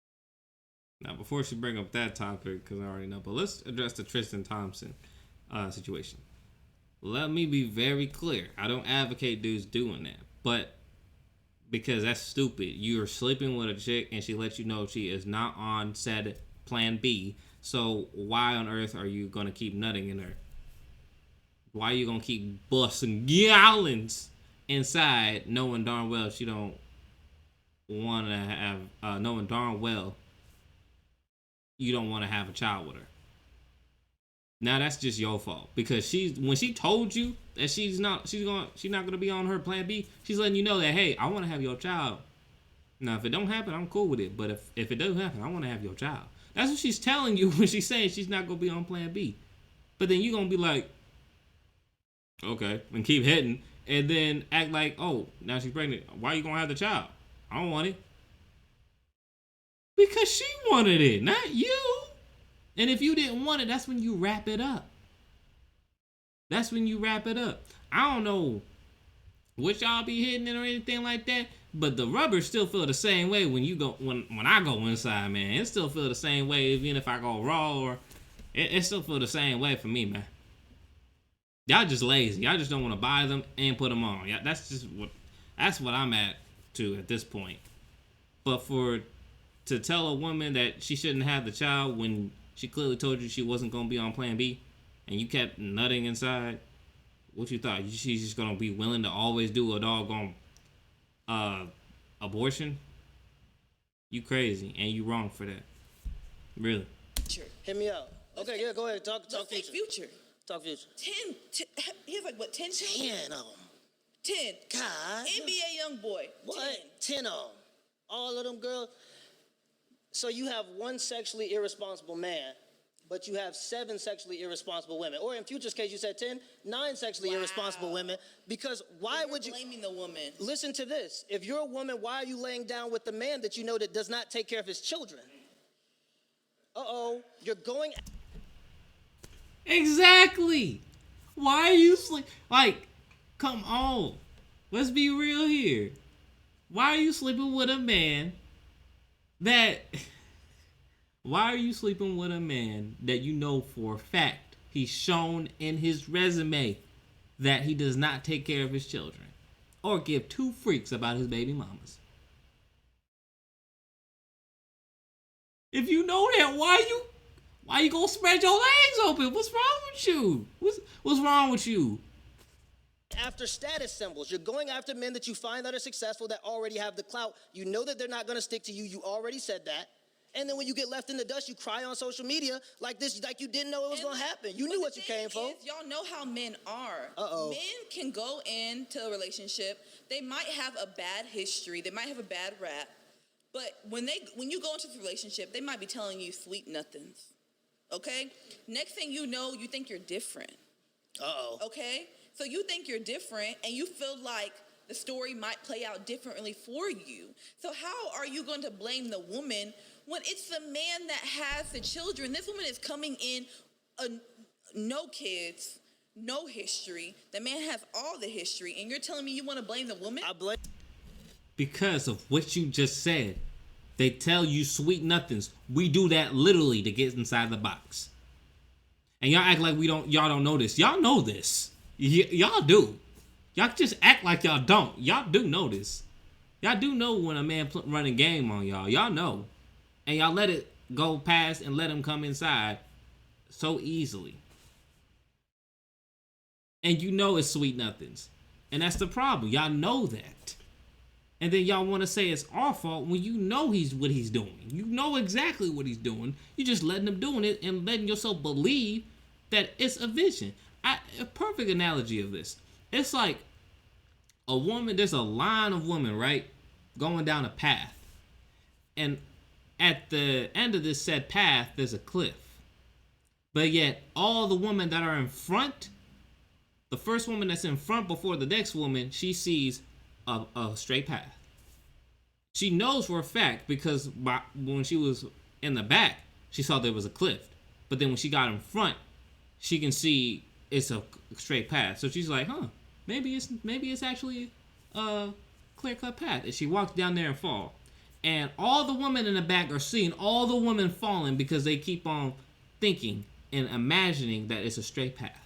Speaker 1: Now, before she bring up that topic, because I already know, but let's address the Tristan Thompson situation. Let me be very clear. I don't advocate dudes doing that, but because that's stupid. You're sleeping with a chick and she lets you know she is not on said plan B. So why on earth are you going to keep nutting in her? Why are you going to keep busting gallons inside knowing darn well she don't want to have, knowing darn well you don't want to have a child with her. Now that's just your fault, because when she told you that she's not gonna be on her plan B, she's letting you know that, hey, I want to have your child. Now if it don't happen, I'm cool with it, but if it doesn't happen, I want to have your child. That's what she's telling you when she's saying she's not gonna be on plan B. But then you're gonna be like, okay, and keep hitting, and then act like, oh, now she's pregnant. Why are you gonna have the child? I don't want it. Because she wanted it, not you. And if you didn't want it, that's when you wrap it up. That's when you wrap it up. I don't know what y'all be hitting it or anything like that, but the rubber still feel the same way when I go inside, man. It still feel the same way even if I go raw, or it still feel the same way for me, man. Y'all just lazy. Y'all just don't want to buy them and put them on. Yeah, that's what I'm at this point. But to tell a woman that she shouldn't have the child when she clearly told you she wasn't going to be on plan B, and you kept nutting inside, what you thought? She's just going to be willing to always do a doggone abortion? You crazy, and you wrong for that. Really.
Speaker 2: Hit me out. Okay, yeah, go ahead. Talk
Speaker 3: future.
Speaker 2: Talk future.
Speaker 3: 10 he has like, what, 10 children?
Speaker 2: 10 of them.
Speaker 3: 10.
Speaker 2: God.
Speaker 3: NBA young boy.
Speaker 2: What? 10 of them. All of them girls. So you have one sexually irresponsible man, but you have 7 sexually irresponsible women. Or in Future's case, you said 9 sexually irresponsible women. Because why would you...
Speaker 3: blaming the woman.
Speaker 2: Listen to this. If you're a woman, why are you laying down with the man that you know that does not take care of his children? Uh-oh. You're going...
Speaker 1: Exactly. Why are you like, come on. Let's be real here. Why are you sleeping with a man that you know for a fact he's shown in his resume that he does not take care of his children or give 2 freaks about his baby mamas? If you know that, why you gonna spread your legs open? What's wrong with you? What's wrong with you?
Speaker 2: After status symbols. You're going after men that you find that are successful, that already have the clout. You know that they're not going to stick to you. You already said that. And then when you get left in the dust, you cry on social media like you didn't know it was going to happen. You knew what you came for.
Speaker 3: Y'all know how men are.
Speaker 2: Uh-oh.
Speaker 3: Men can go into a relationship. They might have a bad history. They might have a bad rap. But when you go into the relationship, they might be telling you sweet nothings. Okay? Next thing you know, you think you're different.
Speaker 2: Uh-oh.
Speaker 3: Okay? So you think you're different, and you feel like the story might play out differently for you. So how are you going to blame the woman when it's the man that has the children? This woman is coming in, no kids, no history. The man has all the history, and you're telling me you want to blame the woman?
Speaker 2: I blame...
Speaker 1: Because of what you just said. They tell you sweet nothings. We do that literally to get inside the box. And y'all act like y'all don't know this. Y'all know this. Y'all do. Y'all just act like y'all don't. Y'all do know this. Y'all do know when a man running game on y'all. Y'all know. And y'all let it go past and let him come inside so easily. And you know it's sweet nothings. And that's the problem. Y'all know that. And then y'all want to say it's our fault when you know what he's doing. You know exactly what he's doing. You just letting him doing it and letting yourself believe that it's a vision. A perfect analogy of this. It's like a woman, there's a line of women, right? Going down a path. And at the end of this said path, there's a cliff. But yet, all the women that are in front, the first woman that's in front before the next woman, she sees a straight path. She knows for a fact because when she was in the back, she saw there was a cliff. But then when she got in front, she can see it's a straight path. So she's like, maybe it's actually a clear-cut path. And she walks down there and fall. And all the women in the back are seeing all the women falling because they keep on thinking and imagining that it's a straight path.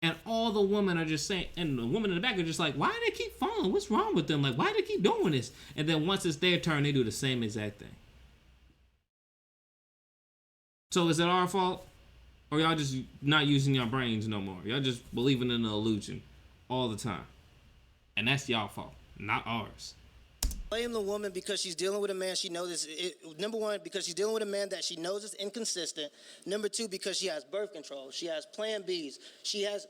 Speaker 1: And all the women are just saying, and the women in the back are just like, why do they keep falling? What's wrong with them? Like, why do they keep doing this? And then once it's their turn, they do the same exact thing. So is it our fault? Or y'all just not using your brains no more? Y'all just believing in the illusion all the time. And that's y'all fault, not ours.
Speaker 2: blame the woman because she's dealing with a man she knows number one, because she's dealing with a man that she knows is inconsistent. Number two, because she has birth control. She has Plan Bs. She has...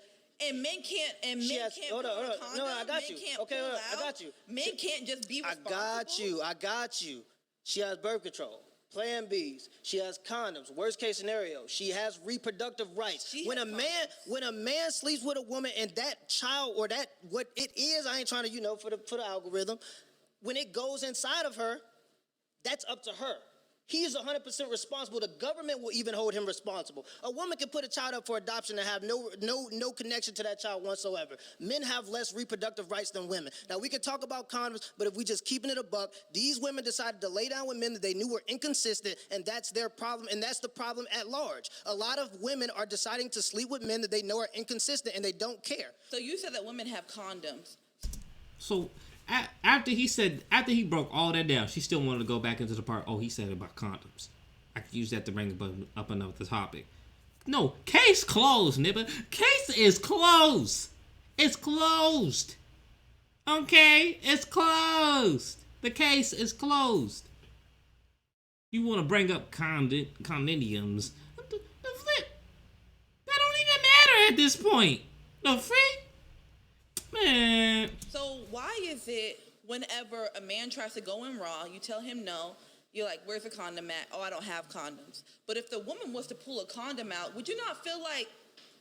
Speaker 3: And men can't. And men can't.
Speaker 2: Hold on. No, I got you. Okay, hold on. I got you.
Speaker 3: Men can't just be responsible.
Speaker 2: I got you. She has birth control, Plan Bs. She has condoms. Worst case scenario, she has reproductive rights. When a man sleeps with a woman and that child or that what it is, I ain't trying to for the algorithm. When it goes inside of her, that's up to her. He is 100% responsible. The government will even hold him responsible. A woman can put a child up for adoption and have no connection to that child whatsoever. Men have less reproductive rights than women. Now, we can talk about condoms, but if we just keeping it a buck, these women decided to lay down with men that they knew were inconsistent, and that's their problem, and that's the problem at large. A lot of women are deciding to sleep with men that they know are inconsistent, and they don't care.
Speaker 3: So you said that women have condoms.
Speaker 1: So... After he broke all that down, she still wanted to go back into the part. Oh, he said about condoms. I could use that to bring up another topic. No, case closed, nigga. Case is closed. It's closed. Okay, it's closed. The case is closed. You want to bring up condominiums? The flip. That don't even matter at this point. The freak. Man.
Speaker 3: So why is it whenever a man tries to go in raw, you tell him no, you're like, where's the condom at? Oh, I don't have condoms. But if the woman was to pull a condom out, would you not feel like,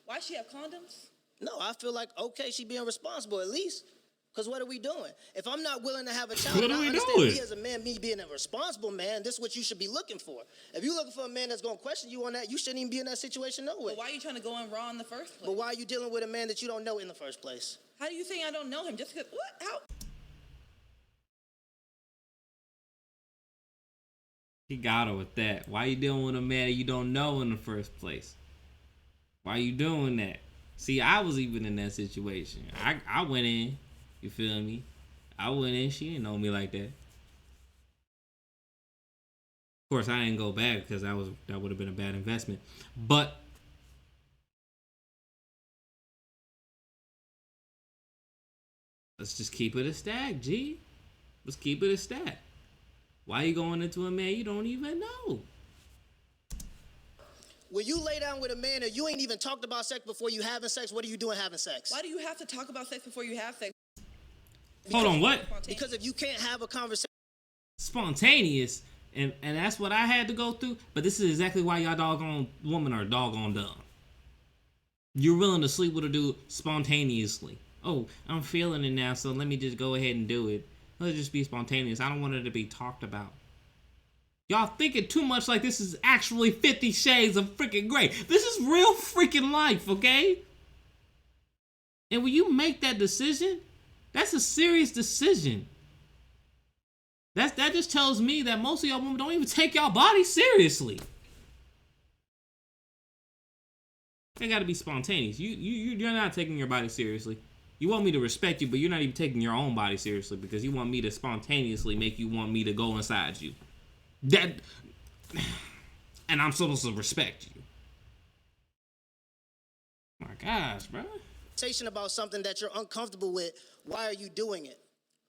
Speaker 3: why she have condoms?
Speaker 2: No, I feel like, okay, she being responsible at least. Because what are we doing? If I'm not willing to have a child,
Speaker 1: what are
Speaker 2: I
Speaker 1: we
Speaker 2: understand
Speaker 1: doing?
Speaker 2: me as a man, me being a responsible man, this is what you should be looking for. If you're looking for a man that's going to question you on that, you shouldn't even be in that situation no way.
Speaker 3: But why are you trying to go in raw in the first place?
Speaker 2: But why are you dealing with a man that you don't know in the first place?
Speaker 3: How do you think I don't know him? Just because, what? How?
Speaker 1: He got her with that. Why you dealing with a man you don't know in the first place? Why you doing that? See, I was even in that situation. I went in. You feel me? I went in. She didn't know me like that. Of course, I didn't go back because that would have been a bad investment. But let's just keep it a stack, G. Let's keep it a stack. Why you going into a man you don't even know?
Speaker 2: When you lay down with a man and you ain't even talked about sex before you having sex, what are you doing having sex?
Speaker 3: Why do you have to talk about sex before you have sex?
Speaker 1: Hold on, what?
Speaker 2: Because if you can't have a conversation...
Speaker 1: Spontaneous, and that's what I had to go through, but this is exactly why y'all doggone women are doggone dumb. You're willing to sleep with a dude spontaneously. Oh, I'm feeling it now, so let me just go ahead and do it. Let's just be spontaneous. I don't want it to be talked about. Y'all thinking too much like this is actually 50 Shades of freaking Grey. This is real freaking life, okay? And when you make that decision, that's a serious decision. That just tells me that most of y'all women don't even take y'all body seriously. They gotta be spontaneous. You're not taking your body seriously. You want me to respect you, but you're not even taking your own body seriously because you want me to spontaneously make you want me to go inside you. And I'm supposed to respect you. My gosh, bro.
Speaker 2: About something that you're uncomfortable with, why are you doing it?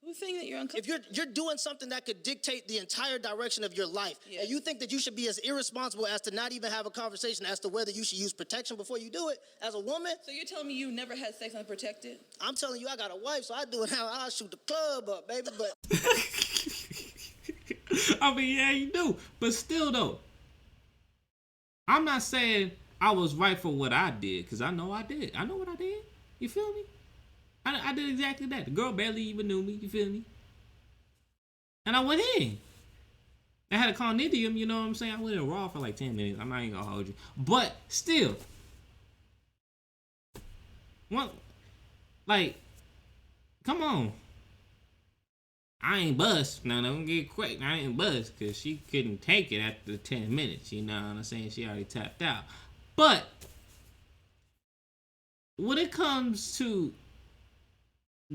Speaker 3: Who's saying that you're uncomfortable?
Speaker 2: If you're doing something that could dictate the entire direction of your life, yes, and you think that you should be as irresponsible as to not even have a conversation as to whether you should use protection before you do it as a woman.
Speaker 3: So you're telling me you never had sex unprotected?
Speaker 2: I'm telling you I got a wife, so I do it how I shoot the club up, baby, but...
Speaker 1: I mean, yeah, you do. But still, though, I'm not saying I was right for what I did, because I know I did. I know what I did. You feel me? I did exactly that. The girl barely even knew me. You feel me? And I went in. I had a condidium, you know what I'm saying? I went in raw for like 10 minutes. I'm not even gonna hold you. But still. Come on. I ain't bust. Now, don't get quick. I ain't bust because she couldn't take it after 10 minutes. You know what I'm saying? She already tapped out. But when it comes to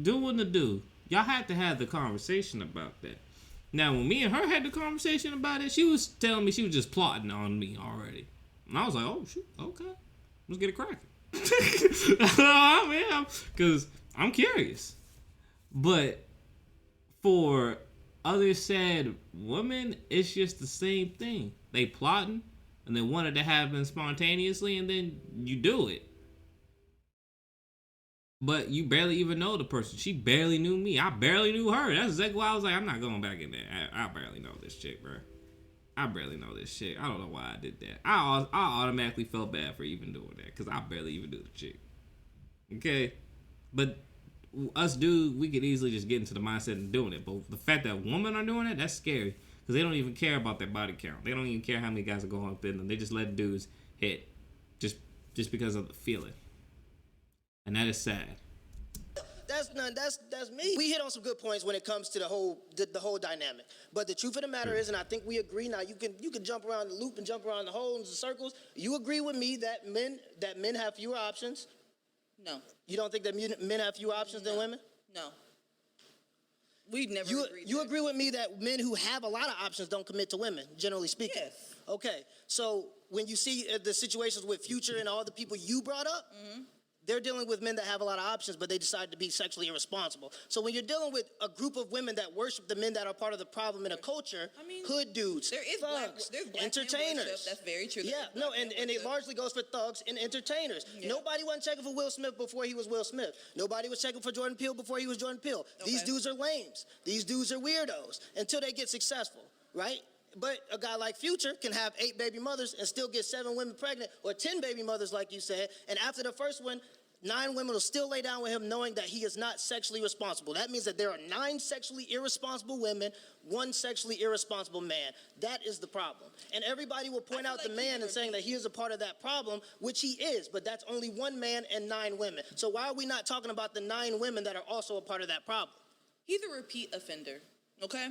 Speaker 1: doing the do, y'all had to have the conversation about that. Now, when me and her had the conversation about it, she was telling me she was just plotting on me already. And I was like, oh, shoot, okay. Let's get it cracking. I mean, because I'm curious. But for Others said, women, it's just the same thing. They plotting, and they wanted to happen spontaneously, and then you do it. But you barely even know the person. She barely knew me. I barely knew her. That's exactly why I was like, I'm not going back in there. I barely know this chick, bro. I barely know this shit. I don't know why I did that. I automatically felt bad for even doing that because I barely even knew the chick. Okay? But us dudes, we could easily just get into the mindset of doing it. But the fact that women are doing it, that's scary. Because they don't even care about their body count. They don't even care how many guys are going up in them. They just let dudes hit just because of the feeling. And that is sad.
Speaker 2: That's me. We hit on some good points when it comes to the whole dynamic. But the truth of the matter is, and I think we agree now, you can jump around the loop and jump around the holes and the circles. You agree with me that men have fewer options?
Speaker 3: No.
Speaker 2: You don't think that men have fewer options than women?
Speaker 3: No. We've never agreed.
Speaker 2: You agree with me that men who have a lot of options don't commit to women, generally speaking?
Speaker 3: Yes.
Speaker 2: Okay. So when you see the situations with Future and all the people you brought up, they're dealing with men that have a lot of options, but they decide to be sexually irresponsible. So when you're dealing with a group of women that worship the men that are part of the problem in a culture, hood dudes, thugs, entertainers.
Speaker 3: That's very true.
Speaker 2: Yeah, no, and it largely goes for thugs and entertainers. Yeah. Nobody wasn't checking for Will Smith before he was Will Smith. Nobody was checking for Jordan Peele before he was Jordan Peele. Okay. These dudes are lames. These dudes are weirdos until they get successful, right? But a guy like Future can have 8 baby mothers and still get 7 women pregnant, or 10 baby mothers, like you said. And after the first one, 9 women will still lay down with him knowing that he is not sexually responsible. That means that there are 9 sexually irresponsible women, 1 sexually irresponsible man. That is the problem. And everybody will point out the man and saying that he is a part of that problem, which he is, but that's only 1 man and 9 women. So why are we not talking about the 9 women that are also a part of that problem?
Speaker 3: He's a repeat offender, okay?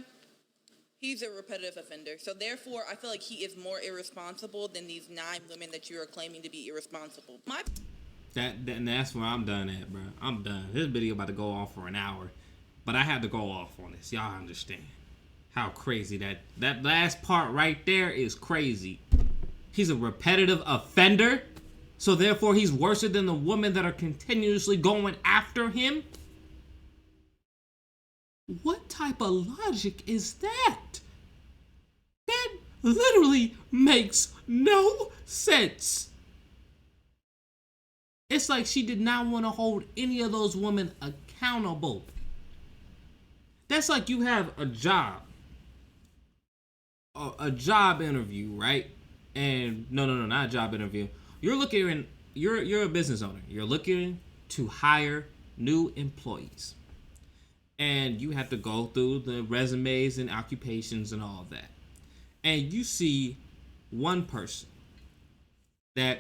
Speaker 3: He's a repetitive offender. So therefore, I feel like he is more irresponsible than these 9 women that you are claiming to be irresponsible.
Speaker 1: That's where I'm done at, bro. I'm done. This video about to go off for an hour, but I had to go off on this. Y'all understand how crazy that last part right there is crazy. He's a repetitive offender, so therefore he's worse than the women that are continuously going after him. What type of logic is that? That literally makes no sense. It's like she did not want to hold any of those women accountable. That's like you have a job interview, right? And no, not a job interview. You're a business owner. You're looking to hire new employees. And you have to go through the resumes and occupations and all of that. And you see one person that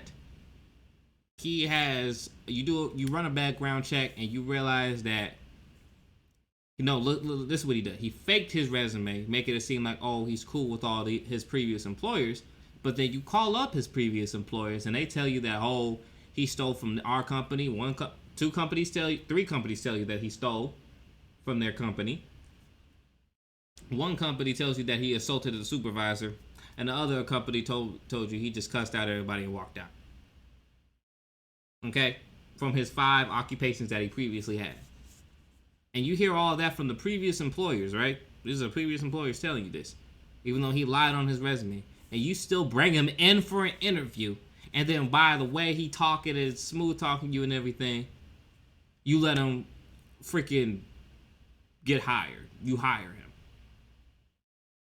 Speaker 1: he has, you run a background check and you realize that, look, this is what he did. He faked his resume, making it seem like, oh, he's cool with all his previous employers. But then you call up his previous employers and they tell you that, oh, he stole from our company. 3 companies tell you that he stole from their company. 1 company tells you that he assaulted a supervisor, and the other company told you he just cussed out everybody and walked out. Okay? From his 5 occupations that he previously had. And you hear all of that from the previous employers, right? These are previous employers telling you this. Even though he lied on his resume. And you still bring him in for an interview. And then by the way he talking and smooth talking you and everything, you let him freaking get hired. You hire him.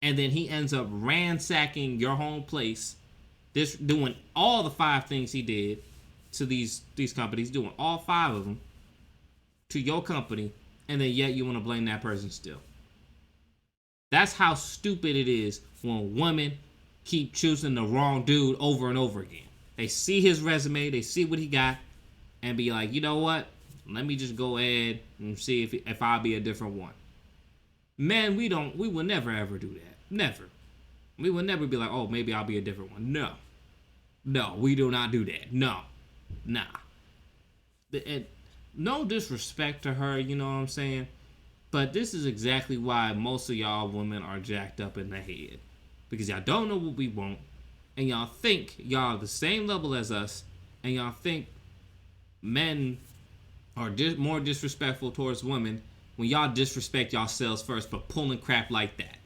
Speaker 1: And then he ends up ransacking your home place, doing all the 5 things he did to these companies, doing all 5 of them to your company, and then yet you want to blame that person still. That's how stupid it is when women keep choosing the wrong dude over and over again. They see his resume, they see what he got, and be like, you know what? Let me just go ahead and see if I'll be a different one. Men, we will never ever do that. Never. We will never be like, oh, maybe I'll be a different one. No, we do not do that. No. Nah. And no disrespect to her, you know what I'm saying? But this is exactly why most of y'all women are jacked up in the head. Because y'all don't know what we want. And y'all think y'all are the same level as us. And y'all think men are more disrespectful towards women when y'all disrespect yourselves first for pulling crap like that.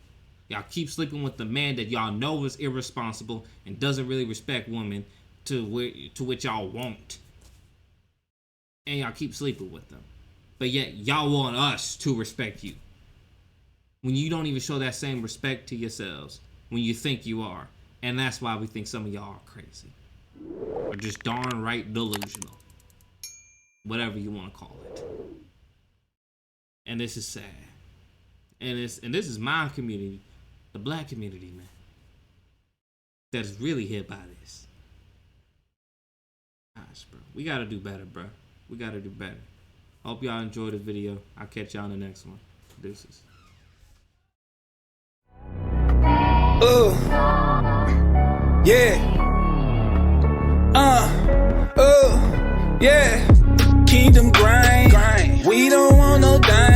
Speaker 1: Y'all keep sleeping with the man that y'all know is irresponsible and doesn't really respect women to which y'all want. And y'all keep sleeping with them. But yet y'all want us to respect you. When you don't even show that same respect to yourselves when you think you are. And that's why we think some of y'all are crazy. Or just darn right delusional. Whatever you want to call it. And this is sad. And this is my community, the black community, man, that is really hit by this. Gosh, bro. We got to do better, bro. We got to do better. Hope y'all enjoyed the video. I'll catch y'all in the next one. Deuces.
Speaker 4: Yeah. Yeah. Kingdom grind. We don't want no dime.